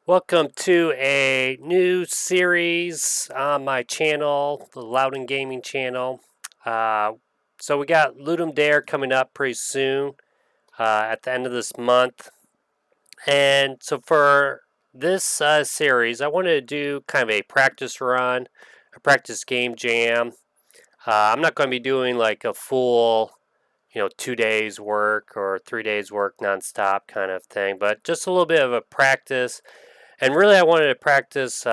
Welcome to a new series on my channel, the Loudon Gaming channel. So we got Ludum Dare coming up pretty soon at the end of this month. And so for this series, I wanted to do kind of a practice run, a practice game jam. I'm not going to be doing like a full 2 days work or 3 days work nonstop kind of thing, but just a little bit of a practice. And really, I wanted to practice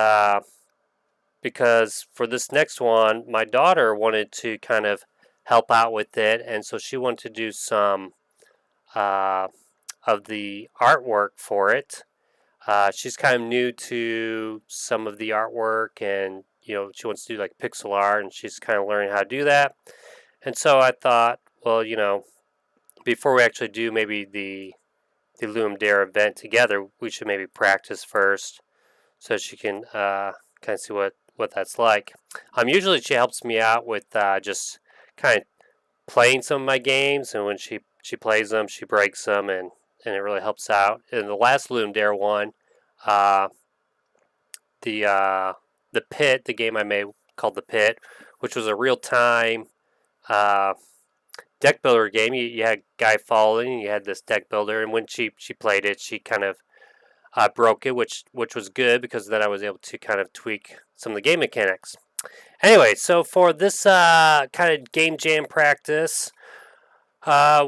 because for this next one, my daughter wanted to kind of help out with it, and so she wanted to do some uh, of the artwork for it. She's kind of new to some of the artwork, and she wants to do like pixel art, and she's kind of learning how to do that. And so I thought, well, before we actually do maybe the Loom Dare event together, we should maybe practice first so she can kind of see what that's like. Usually she helps me out with just kind of playing some of my games, and when she plays them, she breaks them, and it really helps out. In the last Loom Dare one, uh, the uh, the Pit, the game I made called the Pit, which was a real time uh, deck builder game. You had a guy following, you had this deck builder, and when she played it, she kind of broke it, which was good because then I was able to kind of tweak some of the game mechanics. Anyway, so for this kind of game jam practice,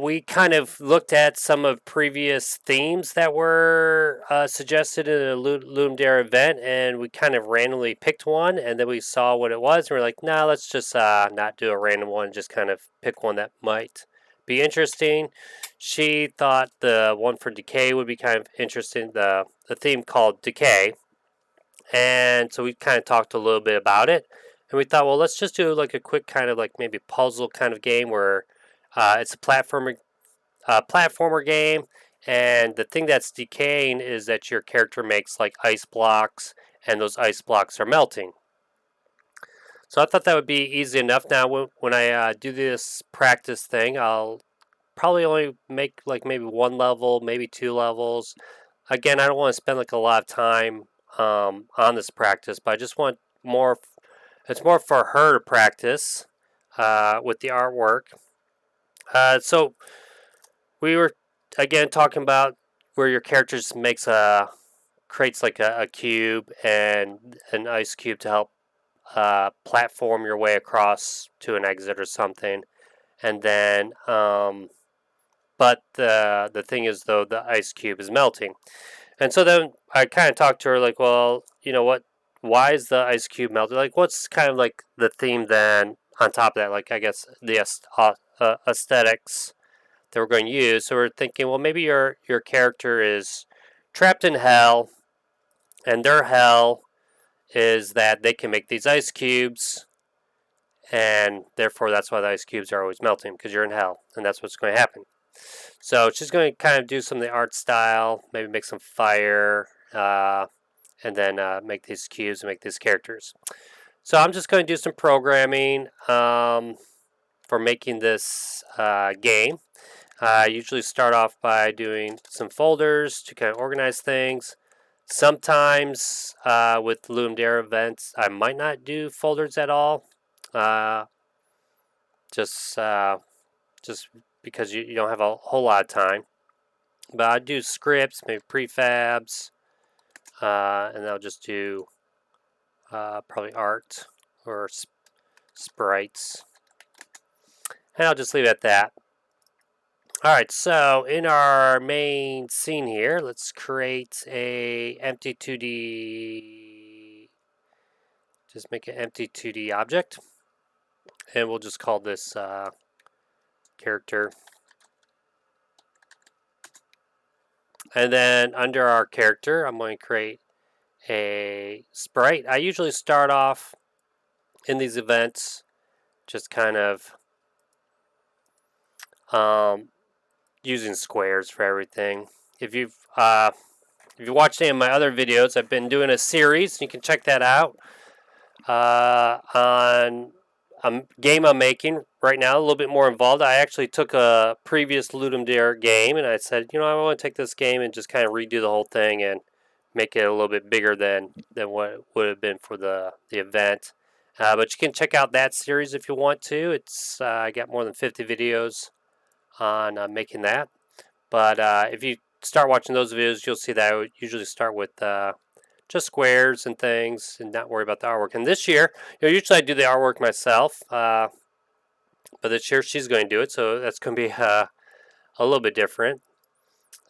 we kind of looked at some of previous themes that were suggested in a Loom Dare event, and we kind of randomly picked one, and then we saw what it was, and we're like, nah, let's just not do a random one, just kind of pick one that might be interesting. She thought the one for Decay would be kind of interesting, the theme called Decay, and so we kind of talked a little bit about it, and we thought, well, let's just do like a quick kind of like maybe puzzle kind of game where it's a platformer game, and the thing that's decaying is that your character makes like ice blocks, and those ice blocks are melting. So I thought that would be easy enough. Now, when I do this practice thing, I'll probably only make like maybe one level, maybe two levels. Again, I don't want to spend like a lot of time on this practice, but I just want more. It's more for her to practice with the artwork. So we were again talking about where your character just makes creates like a cube and an ice cube to help platform your way across to an exit or something, and then but the thing is though the ice cube is melting, and so then I kind of talked to her like, well, you know what? Why is the ice cube melted? Like, what's kind of like the theme then on top of that? Like, I guess the aesthetics that we're going to use. So we're thinking, well, maybe your character is trapped in hell, and their hell is that they can make these ice cubes, and therefore that's why the ice cubes are always melting because you're in hell, and that's what's going to happen. So she's going to kind of do some of the art style, maybe make some fire, and then make these cubes and make these characters. So I'm just going to do some programming for making this game. I usually start off by doing some folders to kind of organize things. Sometimes with Loom Dare events, I might not do folders at all, uh, just just because you don't have a whole lot of time. But I do scripts, maybe prefabs, and I'll just do probably art or sprites, and I'll just leave it at that. Alright, so in our main scene here, let's create a empty 2D, just make an empty 2D object, and we'll just call this character. And then under our character, I'm going to create a sprite. I usually start off in these events just kind of using squares for everything. If you've watched any of my other videos, I've been doing a series. You can check that out on a game I'm making right now, a little bit more involved. I actually took a previous Ludum Dare game, and I said, I want to take this game and just kind of redo the whole thing and make it a little bit bigger than what it would have been for the event. But you can check out that series if you want to. It's I got more than 50 videos on making that. But if you start watching those videos, you'll see that I would usually start with just squares and things and not worry about the artwork. And this year, usually I do the artwork myself, but this year she's going to do it, so that's going to be a little bit different.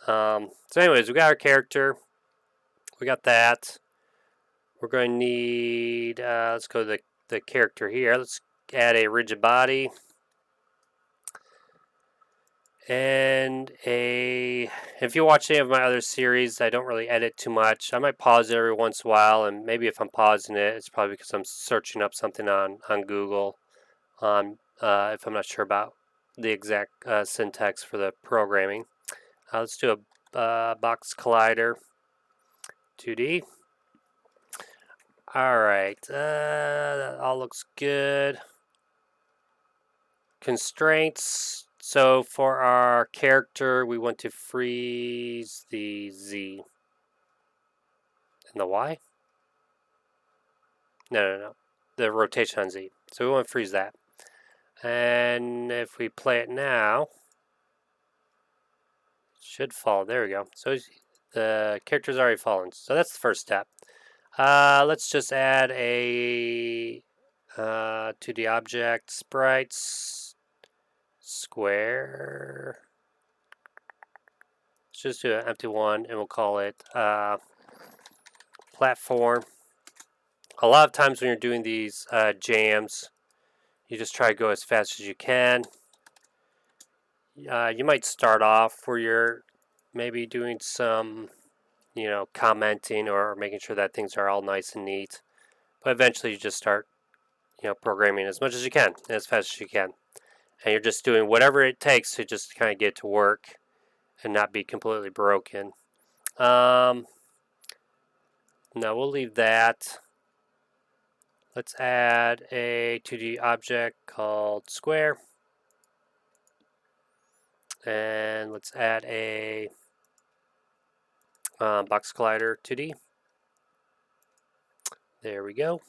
So anyways, we got our character. We got that. We're going to need, let's go to the character here. Let's add a rigid body. And if you watch any of my other series, I don't really edit too much. I might pause it every once in a while, and maybe if I'm pausing it, it's probably because I'm searching up something on Google if I'm not sure about the exact syntax for the programming. Let's do a box collider 2D. All right, that all looks good. Constraints. So for our character, we want to freeze the Z and the Y. No. The rotation on Z. So we want to freeze that. And if we play it now, it should fall. There we go. So the character's already fallen. So that's the first step. Let's just add a 2D object, sprites, square. Let's just do an empty one, and we'll call it platform. A lot of times when you're doing these jams, you just try to go as fast as you can. You might start off where you're maybe doing some, commenting or making sure that things are all nice and neat. But eventually you just start, programming as much as you can, and as fast as you can. And you're just doing whatever it takes to just kind of get to work and not be completely broken. No, we'll leave that. Let's add a 2D object called square. And let's add a box collider 2D. There we go.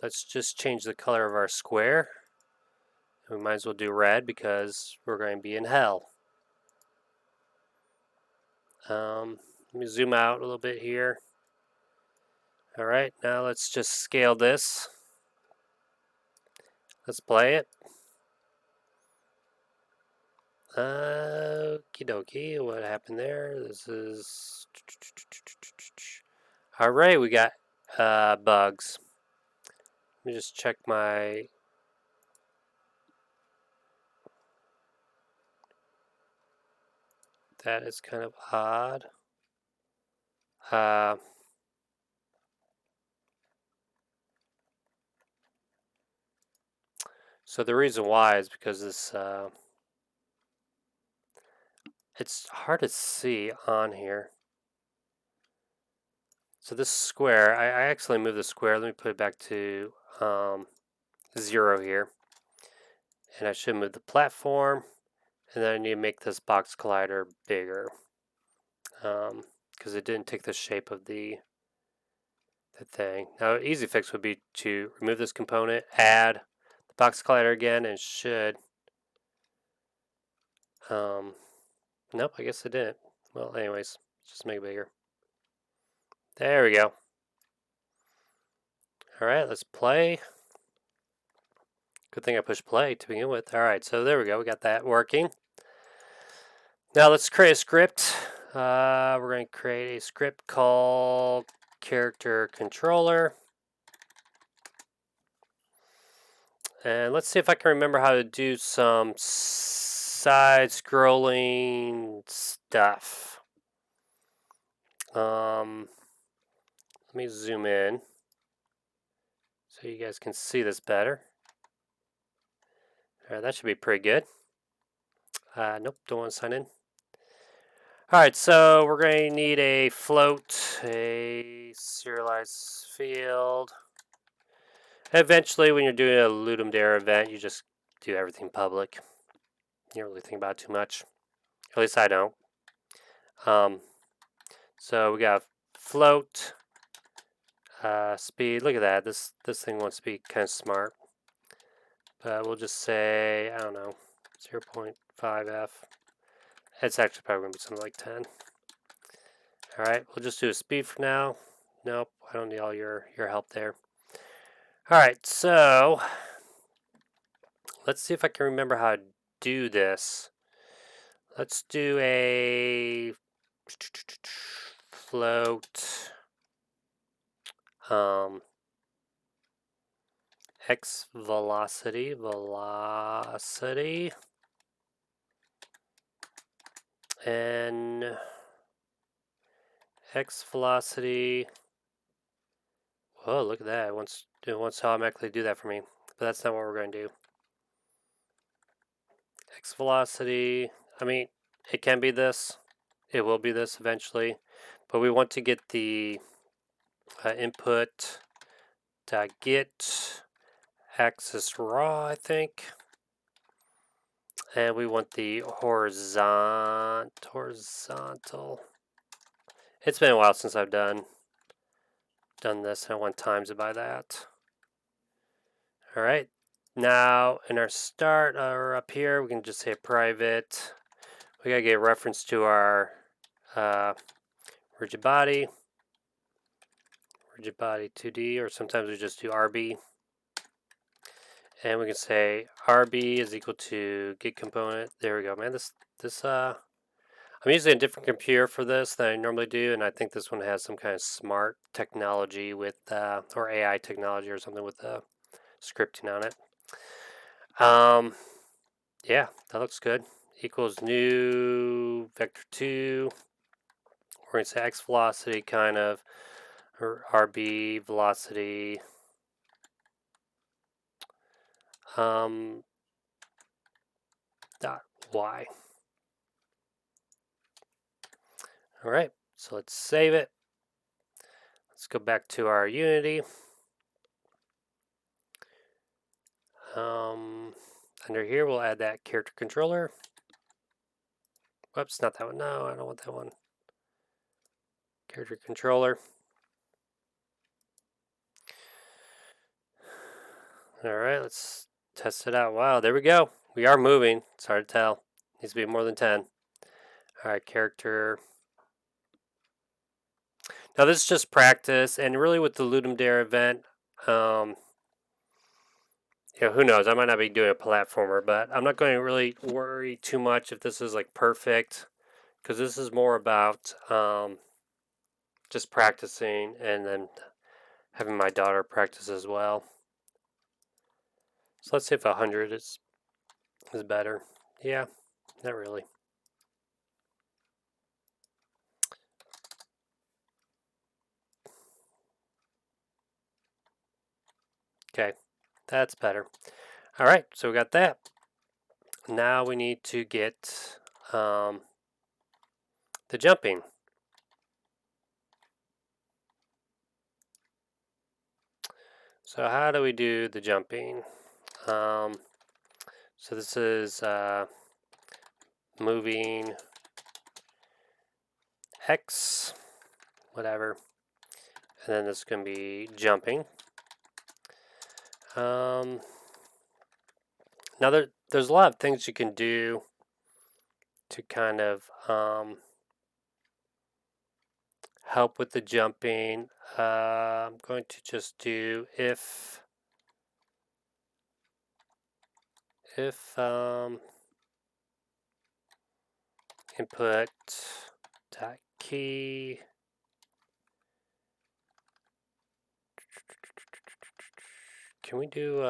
Let's just change the color of our square. We might as well do red because we're going to be in hell. Let me zoom out a little bit here. All right, now let's just scale this. Let's play it. Okie dokie, what happened there? This is... All right, we got bugs. Let me just check my... That is kind of odd. So the reason why is because this... it's hard to see on here. So this square, I actually moved the square. Let me put it back to 0 here. And I should move the platform. And then I need to make this box collider bigger. Because it didn't take the shape of the thing. Now, easy fix would be to remove this component, add the box collider again, and should... nope, I guess it didn't. Well, anyways, just make it bigger. There we go. All right, let's play. Good thing I pushed play to begin with. All right, so there we go. We got that working. Now let's create a script. We're going to create a script called character controller. And let's see if I can remember how to do some side scrolling stuff. Let me zoom in so you guys can see this better. All right, that should be pretty good. Nope, don't want to sign in. All right, so we're going to need a float, a serialized field. Eventually, when you're doing a Ludum Dare event, you just do everything public. You don't really think about it too much. At least I don't. So we got float speed. Look at that. This thing wants to be kind of smart. But we'll just say, I don't know, 0.5f. It's actually probably going to be something like 10. All right, we'll just do a speed for now. Nope, I don't need all your help there. All right, so let's see if I can remember how to do this. Let's do a float x velocity and x velocity. Whoa, look at that. It wants to automatically do that for me. But that's not what we're going to do. X velocity. I mean, it can be this. It will be this eventually. But we want to get the input get axis raw, I think. And we want the horizontal. It's been a while since I've done this, and I want times it by that. All right. Now in our start or up here, we can just say private. We gotta get a reference to our rigid body 2D, or sometimes we just do RB. And we can say RB is equal to get component. There we go, man. I'm using a different computer for this than I normally do, and I think this one has some kind of smart technology with, or AI technology or something with scripting on it. Yeah, that looks good. Equals new vector 2. We're going to say x velocity kind of, or RB velocity. Dot y. All right, so let's save it. Let's go back to our Unity. Under here, we'll add that character controller. Whoops, not that one. No, I don't want that one. Character controller. All right, let's test it out. Wow, there we go. We are moving. It's hard to tell. Needs to be more than 10. All right, character. Now this is just practice, and really with the Ludum Dare event, who knows? I might not be doing a platformer, but I'm not going to really worry too much if this is like perfect, because this is more about just practicing and then having my daughter practice as well. So let's see if 100 is better. Yeah, not really. Okay, that's better. All right, so we got that. Now we need to get the jumping. So how do we do the jumping? So this is moving X, whatever, and then this is going to be jumping. Now there's a lot of things you can do to kind of help with the jumping. I'm going to just do if input dot key can we do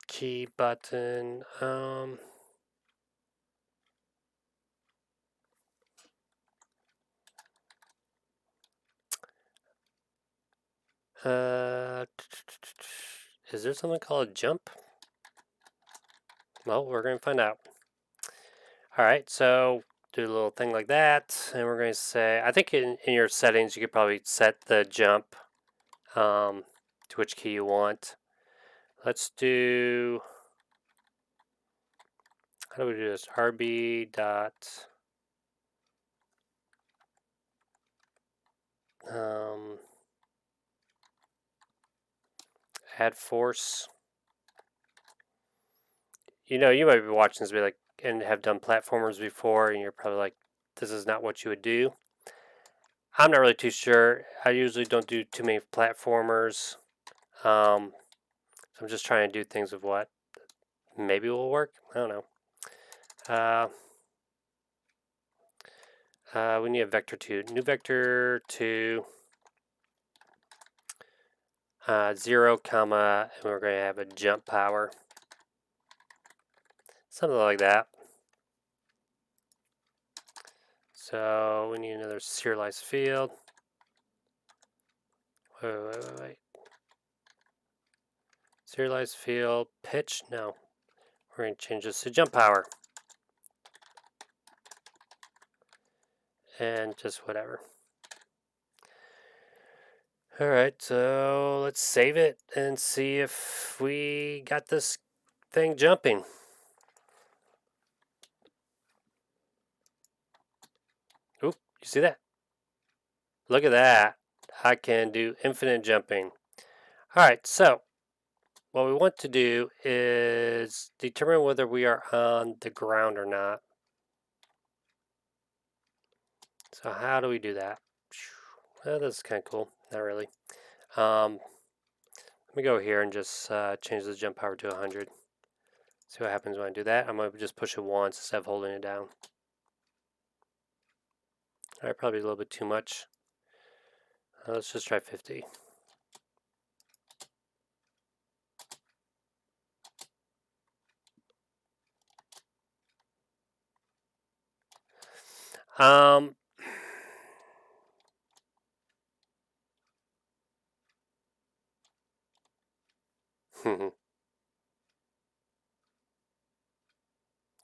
key button is there something called jump? Well, we're going to find out. All right, so do a little thing like that, and we're going to say, I think in your settings you could probably set the jump to which key you want. Let's do, how do we do this? RB dot add force. You know, you might be watching this be like, and have done platformers before, and you're probably like, this is not what you would do. I'm not really too sure. I usually don't do too many platformers. So I'm just trying to do things with what maybe will work. I don't know. We need a vector 2. New vector 2, 0, comma, and we're going to have a jump power. Something like that. So we need another serialized field. Wait. Serialized field, pitch, no. We're going to change this to jump power. And just whatever. Alright, so let's save it and see if we got this thing jumping. Oop, you see that? Look at that. I can do infinite jumping. Alright, so what we want to do is determine whether we are on the ground or not. So how do we do that? Well, this is kind of cool. Not really. Let me go here and just change the jump power to 100. See what happens when I do that. I'm going to just push it once instead of holding it down. Alright, probably a little bit too much. Let's just try 50.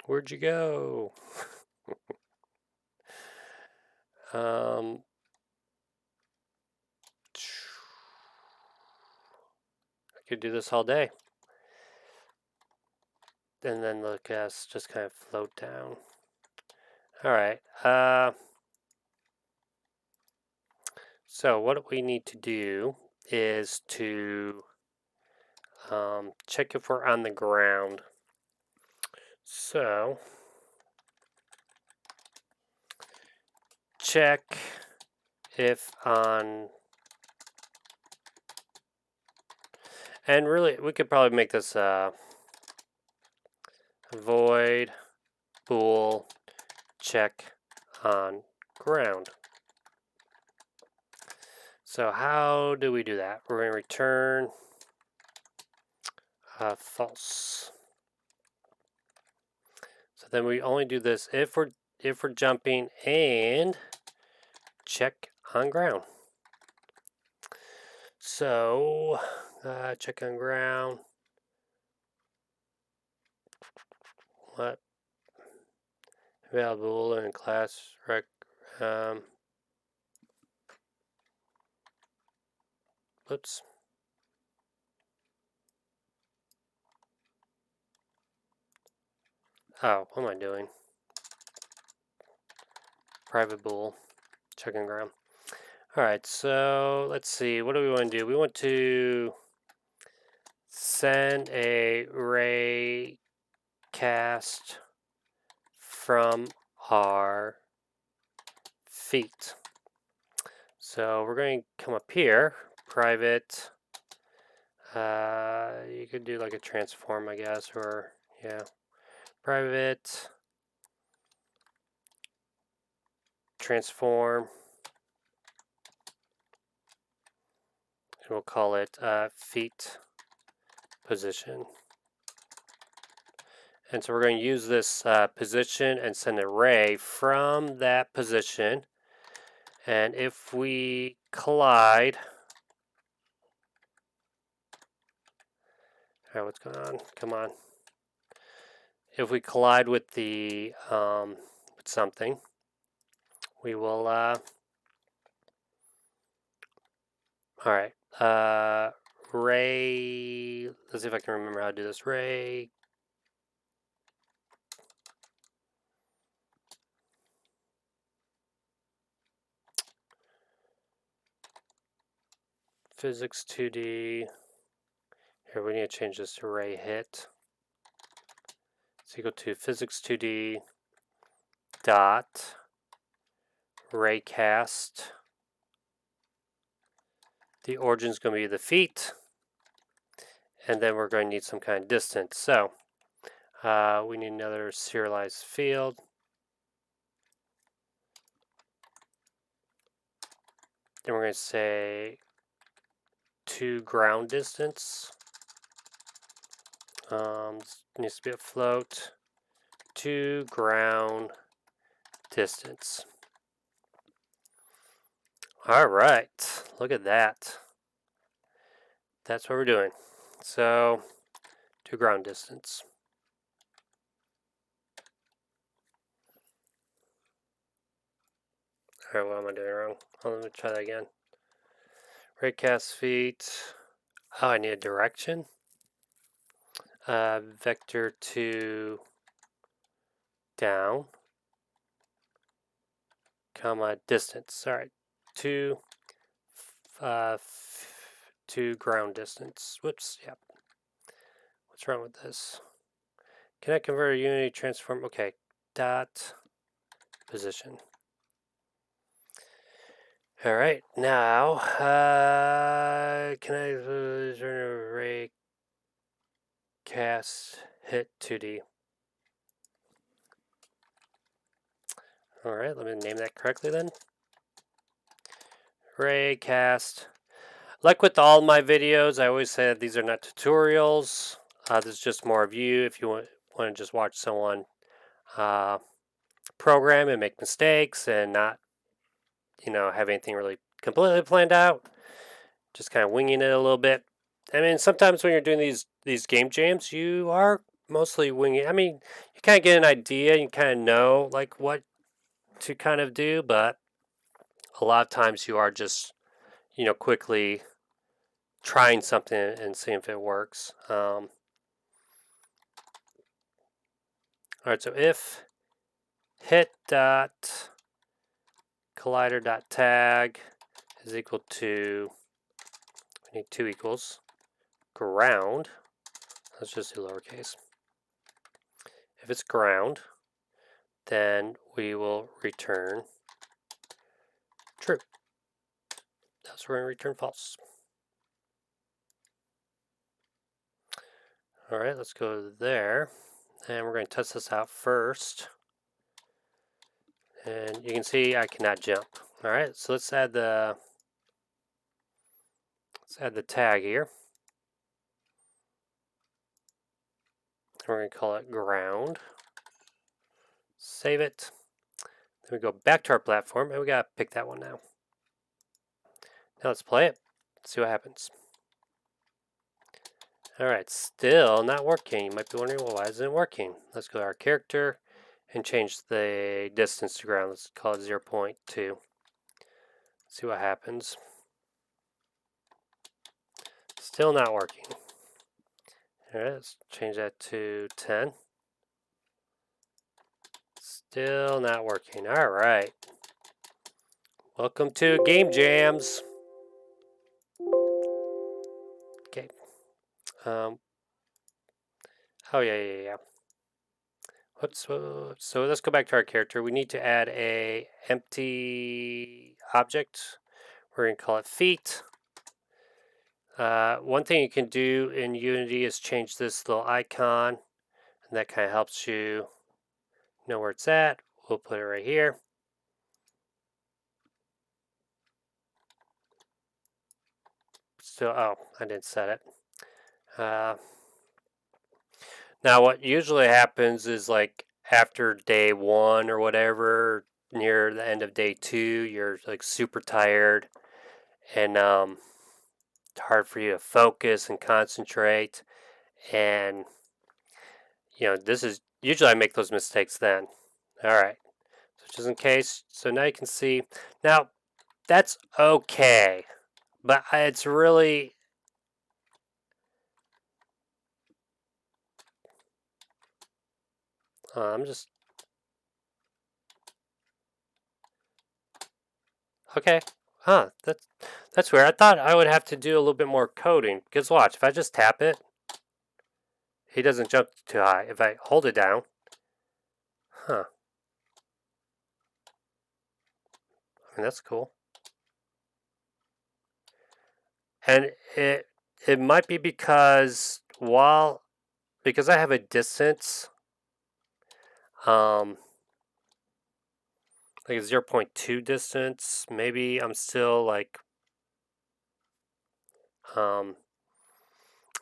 Where'd you go? I could do this all day. And then look at us just kind of float down. Alright. So what we need to do is to check if we're on the ground. So check if on, and really we could probably make this void bool check on ground. So how do we do that? We're going to return false. So then we only do this if we're jumping and check on ground. So check on ground. What? Available in class rec. Oops. Oh, what am I doing? Private bool, check on ground. Alright, so let's see. What do we want to do? We want to send a ray cast from our feet. So we're going to come up here, private. You could do like a transform, I guess, or yeah, private transform. And we'll call it feet position. And so we're going to use this position and send an array from that position. And if we collide, all right, what's going on? Come on. If we collide with the with something, we will, alright, ray, let's see if I can remember how to do this. Ray, physics 2D, here we need to change this to ray hit. It's equal to physics 2D dot raycast. The origin is going to be the feet, and then we're going to need some kind of distance. So we need another serialized field. Then we're going to say to ground distance. This needs to be a float. To ground distance. All right, look at that. That's what we're doing. So, to ground distance. All right, what am I doing wrong? Let me try that again. Raycast feet. Oh, I need a direction. Vector to down, comma distance. All right, to ground distance. Whoops. Yep. What's wrong with this? Can I convert a unity transform? Okay. Dot position. All right. Now, can I turn a ray cast hit 2D? All right. Let me name that correctly then. Ray cast. Like with all my videos, I always say that these are not tutorials. This is just more of you if you want to just watch someone program and make mistakes and not, have anything really completely planned out. Just kind of winging it a little bit. I mean, sometimes when you're doing these game jams, you are mostly winging. I mean, you kind of get an idea, you kind of know like what to kind of do, but a lot of times you are just, quickly trying something and seeing if it works. All right, so if hit dot collider dot tag is equal to, we need two equals, ground, let's just do lowercase. If it's ground, then we will return true. That's where we return false. All right, let's go there. And we're going to test this out first. And you can see I cannot jump. All right, so let's add the tag here. We're going to call it ground. Save it. Then we go back to our platform, and we got to pick that one now. Now let's play it. See what happens. All right, still not working. You might be wondering, well, why isn't it working? Let's go to our character and change the distance to ground. Let's call it 0.2. See what happens. Still not working. All right, let's change that to 10. Still not working. All right. Welcome to Game Jams. Okay. Oh, yeah. Whoops. So let's go back to our character. We need to add a empty object. We're going to call it feet. One thing you can do in Unity is change this little icon, and that kind of helps you know where it's at. We'll put it right here. Still, oh, I didn't set it. Now, what usually happens is like after day 1 or whatever, near the end of day 2, you're like super tired, and it's hard for you to focus and concentrate. And this is usually I make those mistakes then. All right, just in case. So now you can see. Now, that's okay, but it's really... I'm just... Okay. Huh, that's weird. I thought I would have to do a little bit more coding. Because watch, if I just tap it, he doesn't jump too high. If I hold it down, huh. I mean, that's cool. And it might be because because I have a distance, um, like a 0.2 distance, maybe I'm still like, um,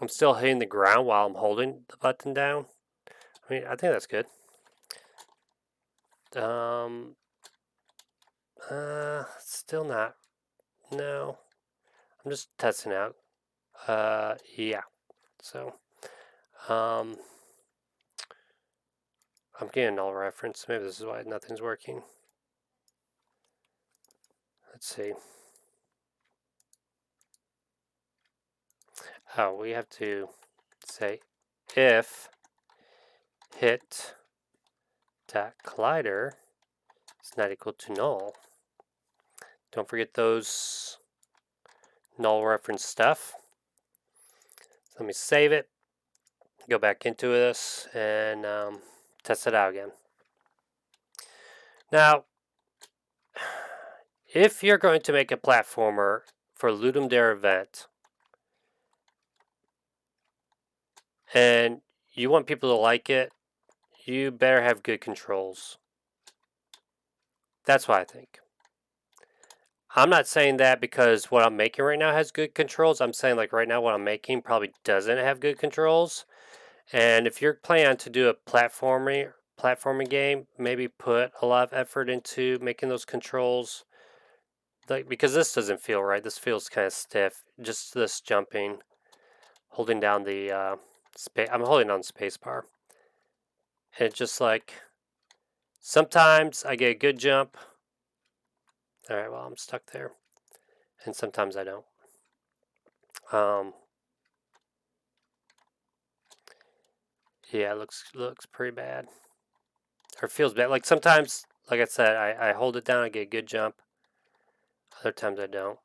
I'm still hitting the ground while I'm holding the button down. I mean, I think that's good. Um, still not. No, I'm just testing out. Yeah. So, um, I'm getting null reference. Maybe this is why nothing's working. Let's see. Oh, we have to say if hit dot collider is not equal to null. Don't forget those null reference stuff. So let me save it, go back into this, and test it out again. Now, if you're going to make a platformer for Ludum Dare event, and you want people to like it, you better have good controls. That's what I think. I'm not saying that because what I'm making right now has good controls. I'm saying like right now what I'm making probably doesn't have good controls. And if you're planning to do a platforming game, maybe put a lot of effort into making those controls. Like because this doesn't feel right. This feels kind of stiff. Just this jumping, holding down the space. I'm holding on the space bar. And it's just like sometimes I get a good jump. All right, well I'm stuck there, and sometimes I don't. Um, yeah, it looks pretty bad, or feels bad. Like sometimes, like I said, I hold it down, I get a good jump. Other times I don't.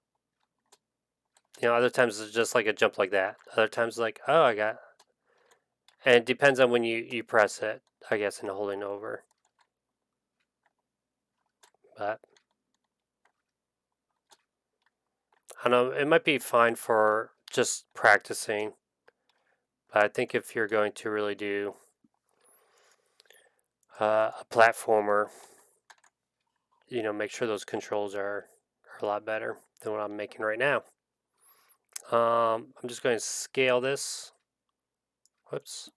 Other times it's just like a jump like that. Other times like, oh, I got. And it depends on when you press it, I guess, and holding over. But I don't know, it might be fine for just practicing. But I think if you're going to really do a platformer, make sure those controls are a lot better than what I'm making right now. I'm just going to scale this. Whoops.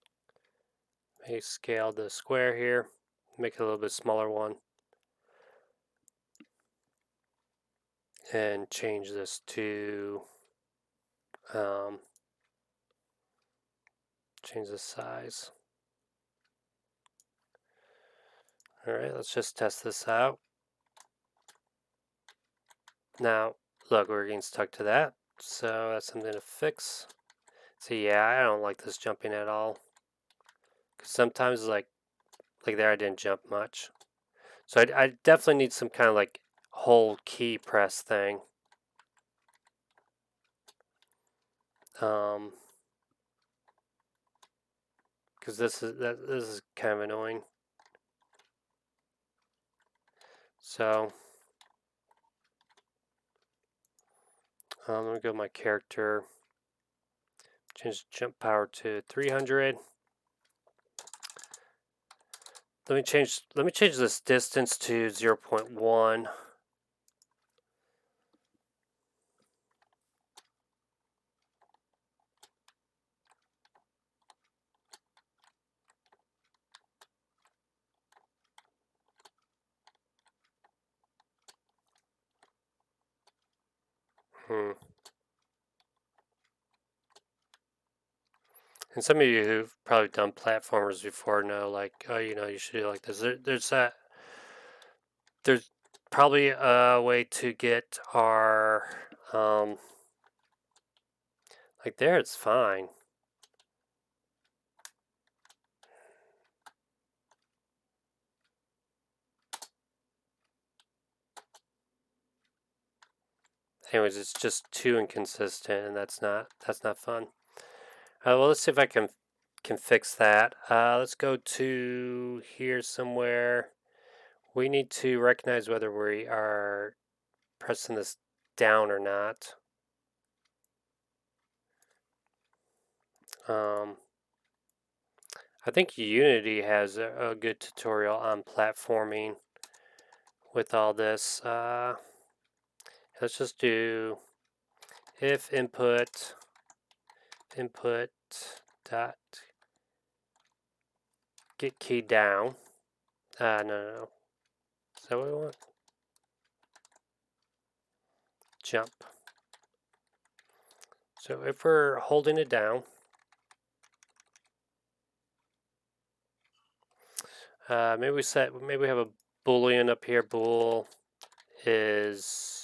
Maybe scale the square here. Make it a little bit smaller one. And change this to change the size. All right, let's just test this out. Now, look, we're getting stuck to that. So that's something to fix. See, yeah, I don't like this jumping at all. Because sometimes, like there, I didn't jump much. So I definitely need some kind of like hold key press thing. Because this is kind of annoying. So let me go to my character. Change jump power to 300. Let me change this distance to 0.1. And some of you who've probably done platformers before know, like, oh, you should do like this. There's that. there's probably a way to get our like there it's fine. Anyways, it's just too inconsistent, and that's not fun. Well, let's see if I can fix that. Let's go to here somewhere. We need to recognize whether we are pressing this down or not. I think Unity has a good tutorial on platforming with all this. Let's just do if input dot get key down. No. Is that what we want? Jump. So if we're holding it down, maybe we have a boolean up here. Bool is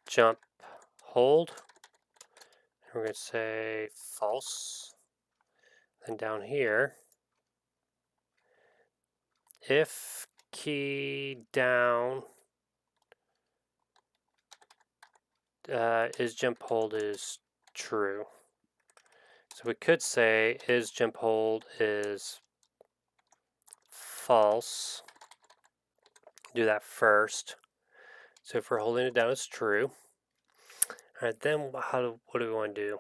jump hold. We're going to say false. And down here, if key down is jump hold is true. So we could say is jump hold is false. Do that first. So if we're holding it down, it's true. All right, then what do we want to do?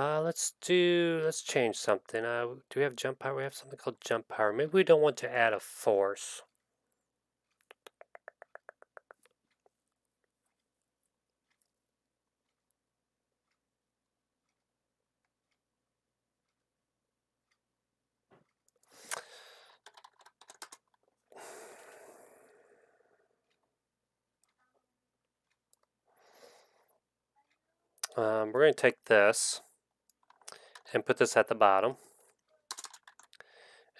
Let's change something. Do we have jump power? We have something called jump power. Maybe we don't want to add a force. We're going to take this and put this at the bottom.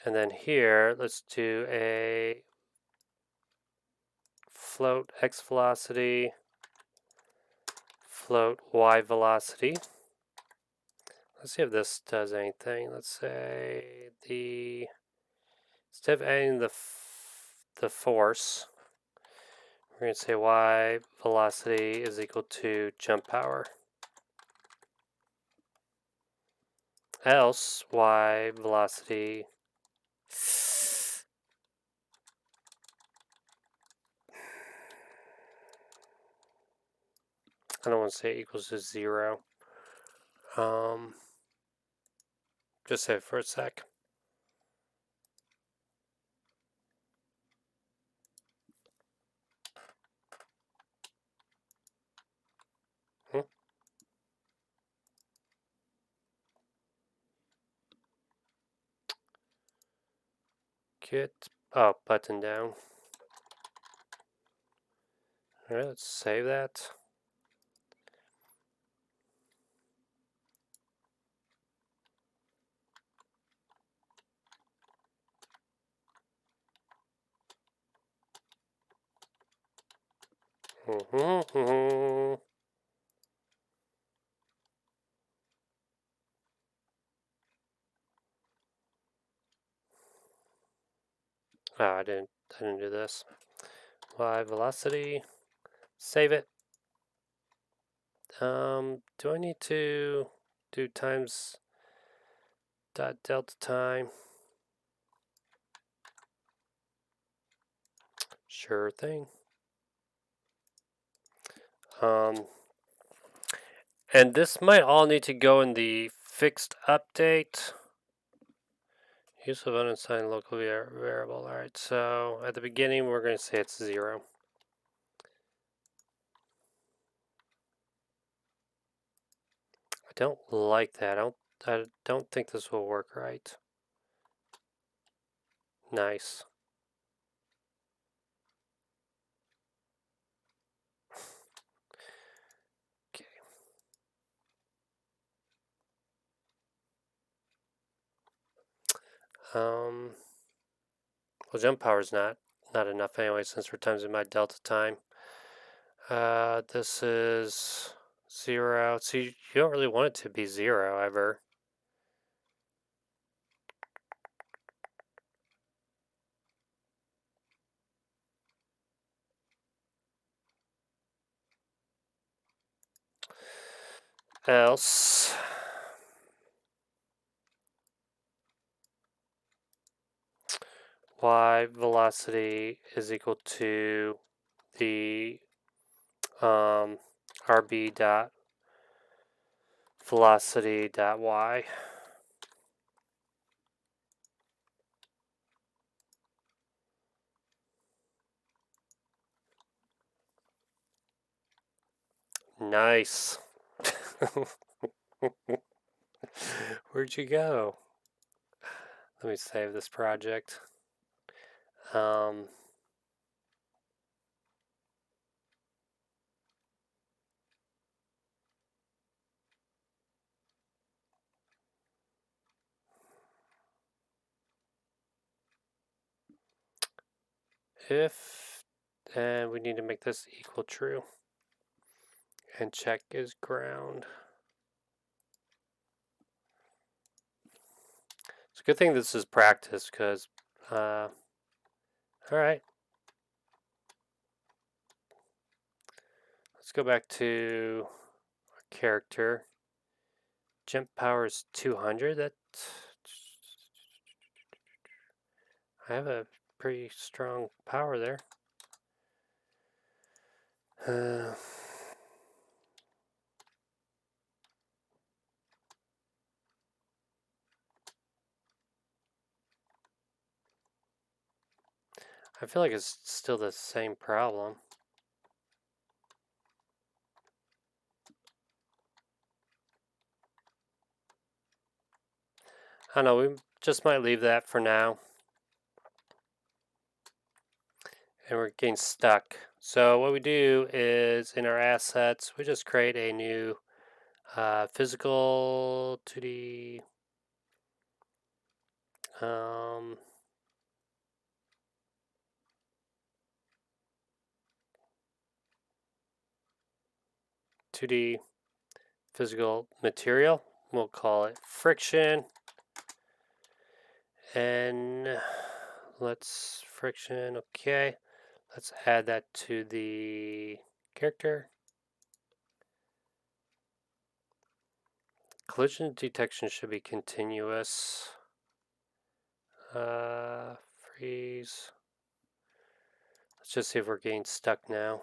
And then here, let's do a float x velocity, float y velocity. Let's see if this does anything. Let's say instead of adding the force, we're going to say y velocity is equal to jump power. Else y velocity I don't want to say it equals to 0. Just say it for a sec. Get button down. Alright, let's save that. Oh, I didn't do this. Y velocity. Save it. Do I need to do times dot delta time? Sure thing. And this might all need to go in the fixed update. Use of unassigned local variable. Alright, so at the beginning we're going to say it's 0. I don't like that. I don't think this will work right. Nice. Okay. Well, jump power's not enough anyway since we're times in my delta time. This is 0. See, you don't really want it to be 0 ever. Else, y velocity is equal to the rb dot velocity dot y. Nice. Where'd you go? Let me save this project. If, and we need to make this equal true. And check is ground. It's a good thing this is practice because, all right. Let's go back to our character. Jump power is 200. That I have a pretty strong power there. I feel like it's still the same problem. I don't know, we just might leave that for now. And we're getting stuck. So what we do is in our assets, we just create a new physical 2D 2D physical material. We'll call it friction. And let's friction, okay. Let's add that to the character. Collision detection should be continuous. Freeze. Let's just see if we're getting stuck now.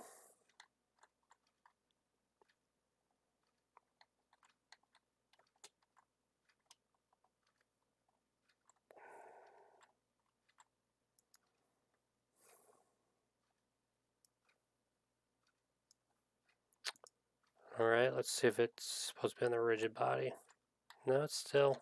Alright, let's see if it's supposed to be on the rigid body. No, it's still.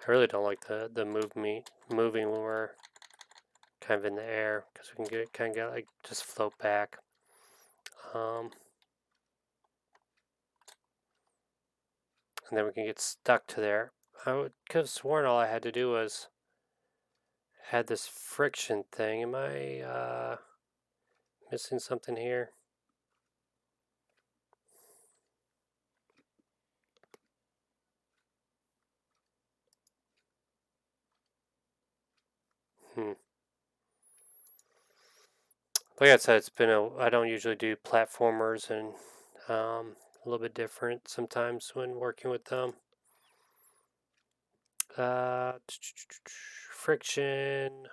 I really don't like the moving when we're kind of in the air because we can kind of get like just float back. And then we can get stuck to there. I could have sworn all I had to do was add this friction thing. Am I missing something here? Like I said, I don't usually do platformers, and a little bit different sometimes when working with them. Friction.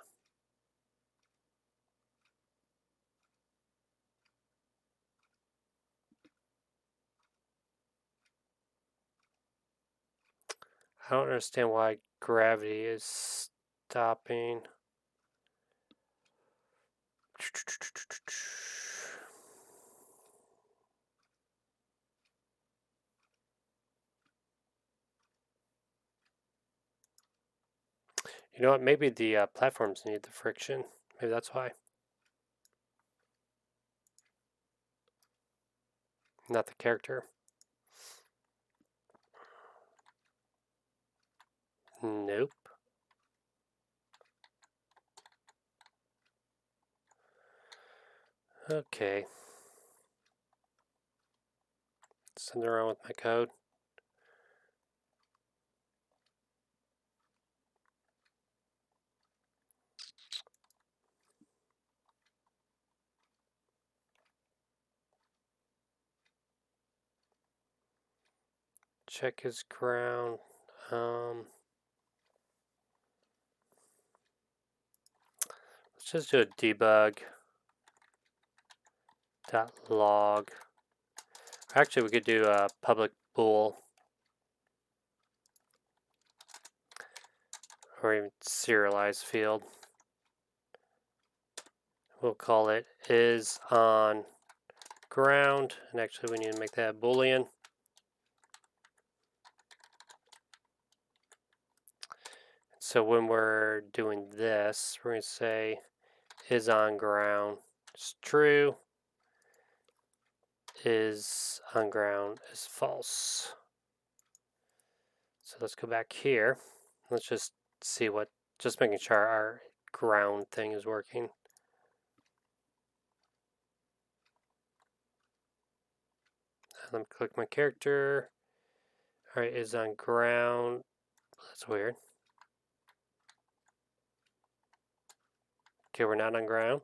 I don't understand why gravity is stopping. You know what? Maybe the platforms need the friction. Maybe that's why. Not the character. Nope. Okay. Something wrong with my code. Check his ground. Let's just do a debug .log. Actually, we could do a public bool or even serialized field. We'll call it is on ground, and actually we need to make that a boolean. So when we're doing this, we're going to say is on ground is true, is on ground is false. So let's go back here. Let's just see what, just making sure our ground thing is working. And let me click my character. All right, is on ground. That's weird. Okay, we're not on ground.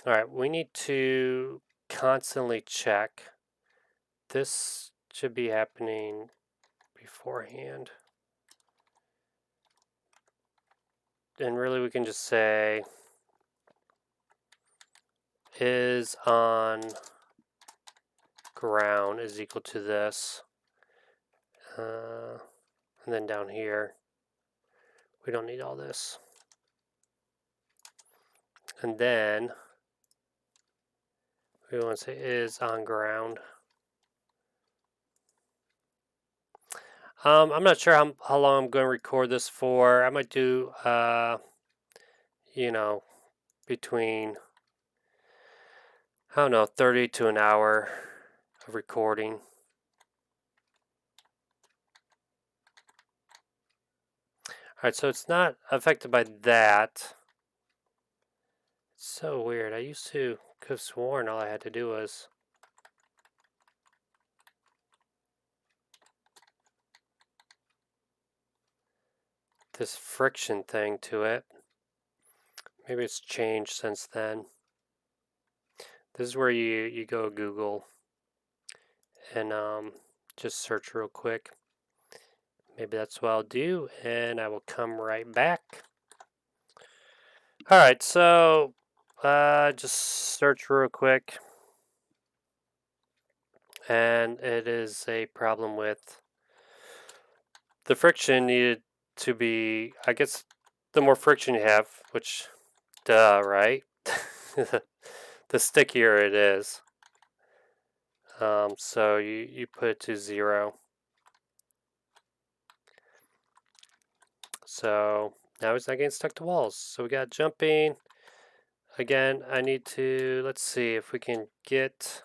All right, we need to constantly check. This should be happening beforehand. And really we can just say is on ground is equal to this. And then down here, we don't need all this. And then we want to say is on ground. I'm not sure how long I'm going to record this for. I might do, you know, between, I don't know, 30 to an hour of recording. Alright, so it's not affected by that. It's so weird. I used to could have sworn all I had to do was this friction thing to it. Maybe it's changed since then. This is where you go Google and just search real quick. Maybe that's what I'll do, and I will come right back. Alright, so just search real quick. And it is a problem with the friction needed to be, I guess, the more friction you have, which, duh, right? The stickier it is. So you put it to 0. So now it's not getting stuck to walls. So we got jumping. Again, I need to, let's see if we can get,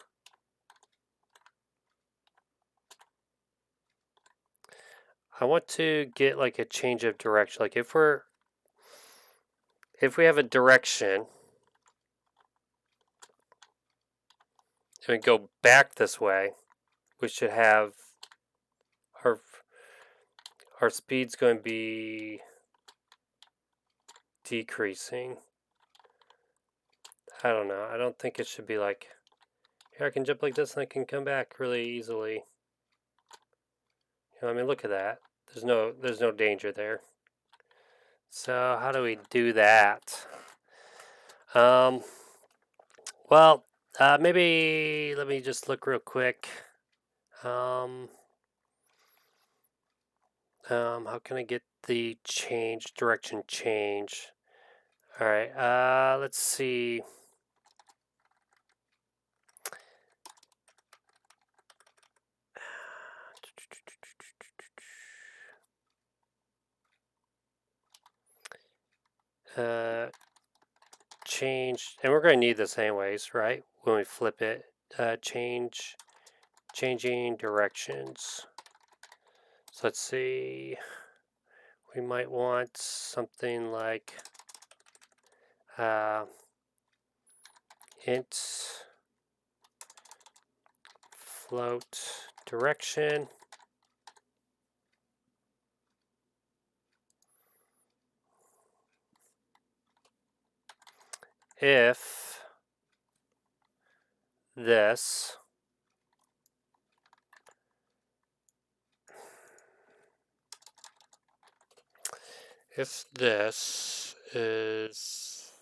I want to get like a change of direction. Like if we have a direction and we go back this way, we should have our speed's going to be decreasing. I don't know. I don't think it should be like, Here I can jump like this and I can come back really easily. I mean, look at that. There's no danger there. So how do we do that? Um, well, maybe let me just look real quick. How can I get the direction change? All right, let's see. Change, and we're going to need this anyways, right? When we flip it, changing directions. So let's see. We might want something like int float direction. If this is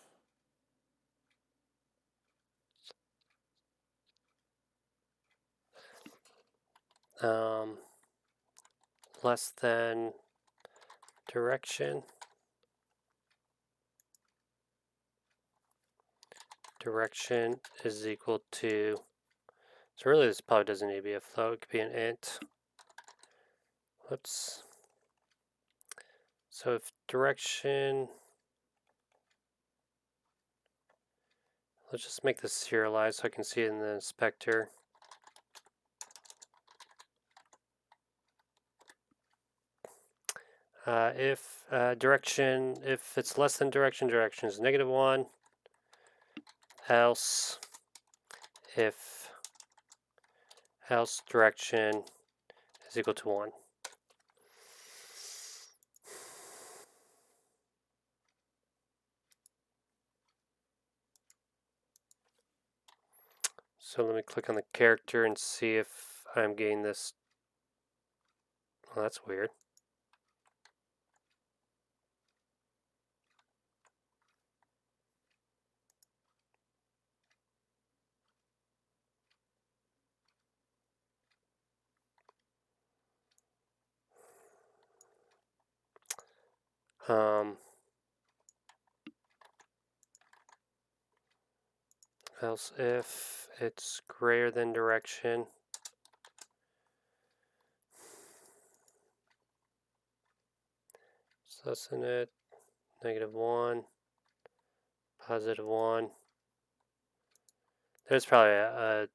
less than direction is equal to, so really this probably doesn't need to be a float, it could be an int. Whoops. So if direction, let's just make this serialized so I can see it in the inspector. If direction, if it's less than direction is -1, else if else direction is equal to 1. So let me click on the character and see if I'm getting this. Well, that's weird. Else if it's greater than direction, so less than it, -1, +1. There's probably a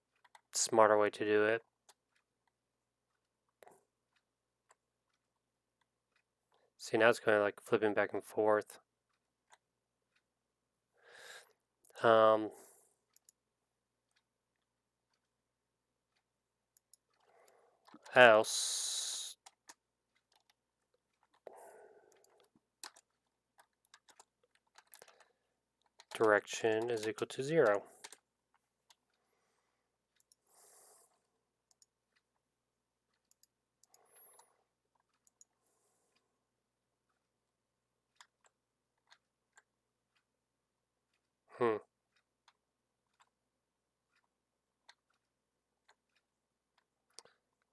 smarter way to do it. See, now it's going like flipping back and forth. Else direction is equal to 0.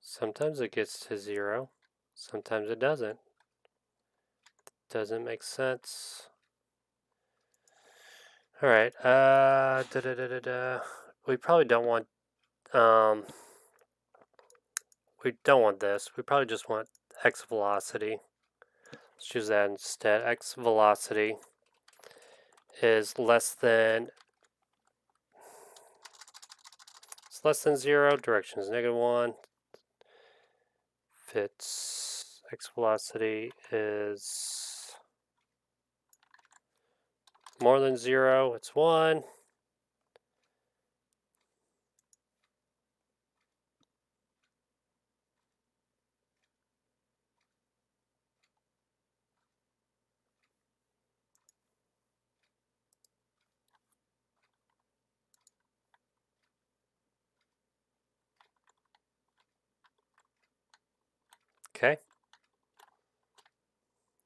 Sometimes it gets to 0, sometimes it doesn't. Doesn't make sense. All right. We probably don't want. We don't want this. We probably just want x velocity. Let's choose that instead. X velocity is less than. It's less than 0. Direction is -1. If its x velocity is more than 0, it's 1. Okay.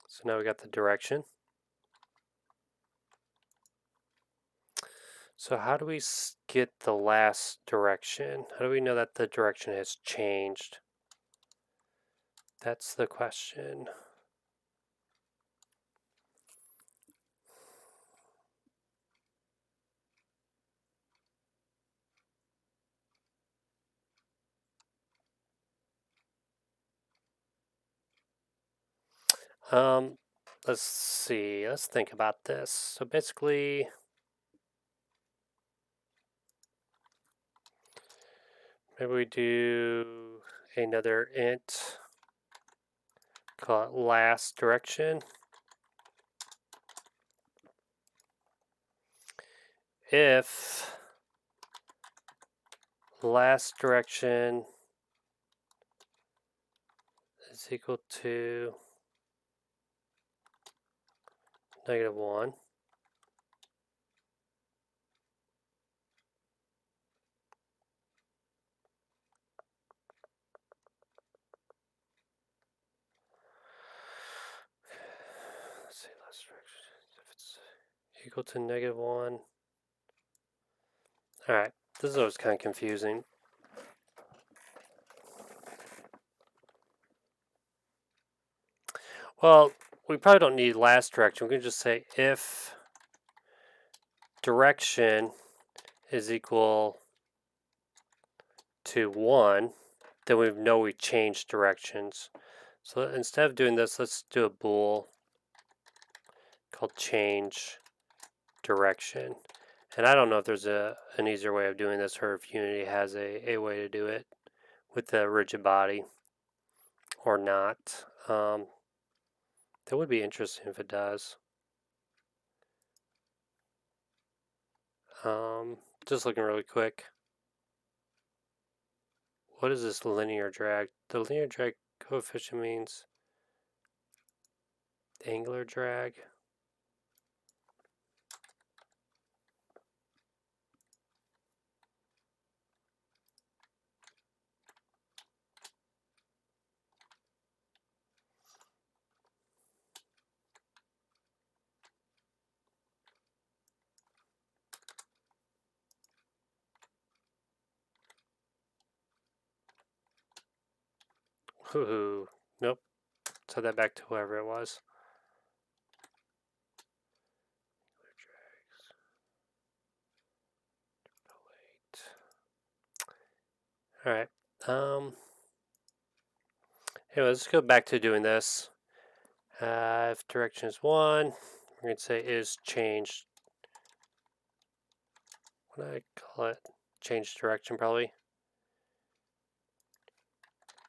So now we got the direction. So how do we get the last direction? How do we know that the direction has changed? That's the question. Um, let's see. Let's think about this. So basically, maybe we do another int, call it last direction. If last direction is equal to -1, let's see, last direction, if it's equal to -1. All right, this is always kind of confusing. Well, we probably don't need last direction. We can just say if direction is equal to 1, then we know we changed directions. So instead of doing this, let's do a bool called change direction. And I don't know if there's an easier way of doing this or if Unity has a way to do it with the rigid body or not. That would be interesting if it does. Just looking really quick. What is this linear drag? The linear drag coefficient means angular drag. Ooh, nope. Set that back to whoever it was. All right. Anyway, let's go back to doing this. If direction is 1, we're going to say is changed. What do I call it? Change direction, probably.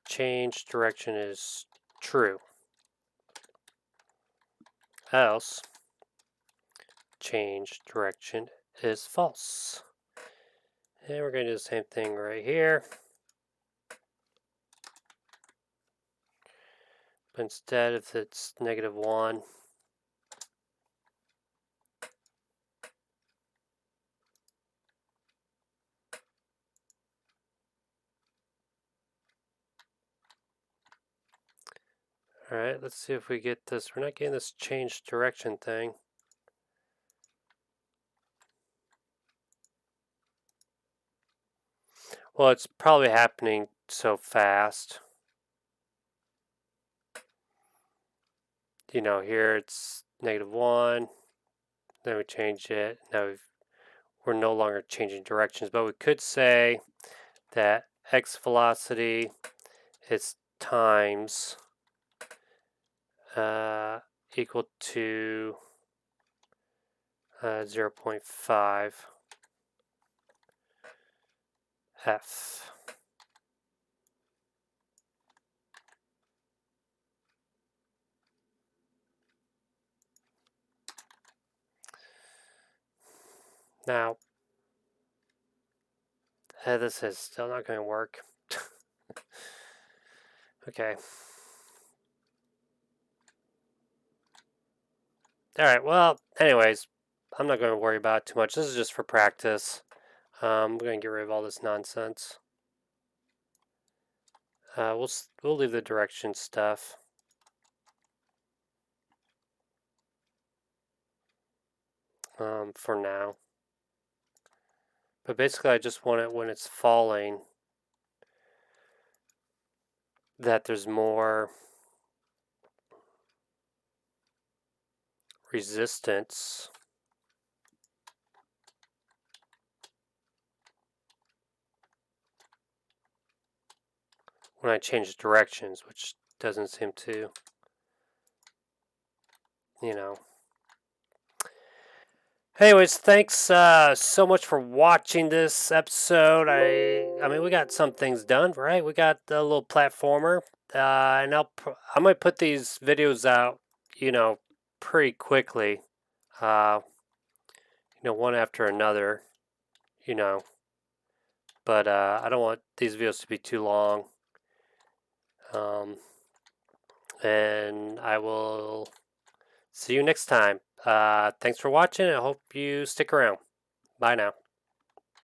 Change direction is true. Else, change direction is false. And we're going to do the same thing right here. But instead, if it's -1, all right, let's see if we get this. We're not getting this change direction thing. Well, it's probably happening so fast. You know, here it's -1, then we change it. Now we're no longer changing directions, but we could say that x velocity is times equal to 0.5 f. Now, this is still not going to work. Okay. All right, well, anyways, I'm not going to worry about it too much. This is just for practice. I'm going to get rid of all this nonsense. We'll leave the direction stuff. For now. But basically I just want it when it's falling that there's more resistance when I change directions, which doesn't seem to, you know. Anyways, thanks so much for watching this episode. I mean, we got some things done, right? We got a little platformer, and I might put these videos out, you know, pretty quickly, uh, one after another, you know. But I don't want these videos to be too long. And I will see you next time. Thanks for watching. I hope you stick around. Bye now.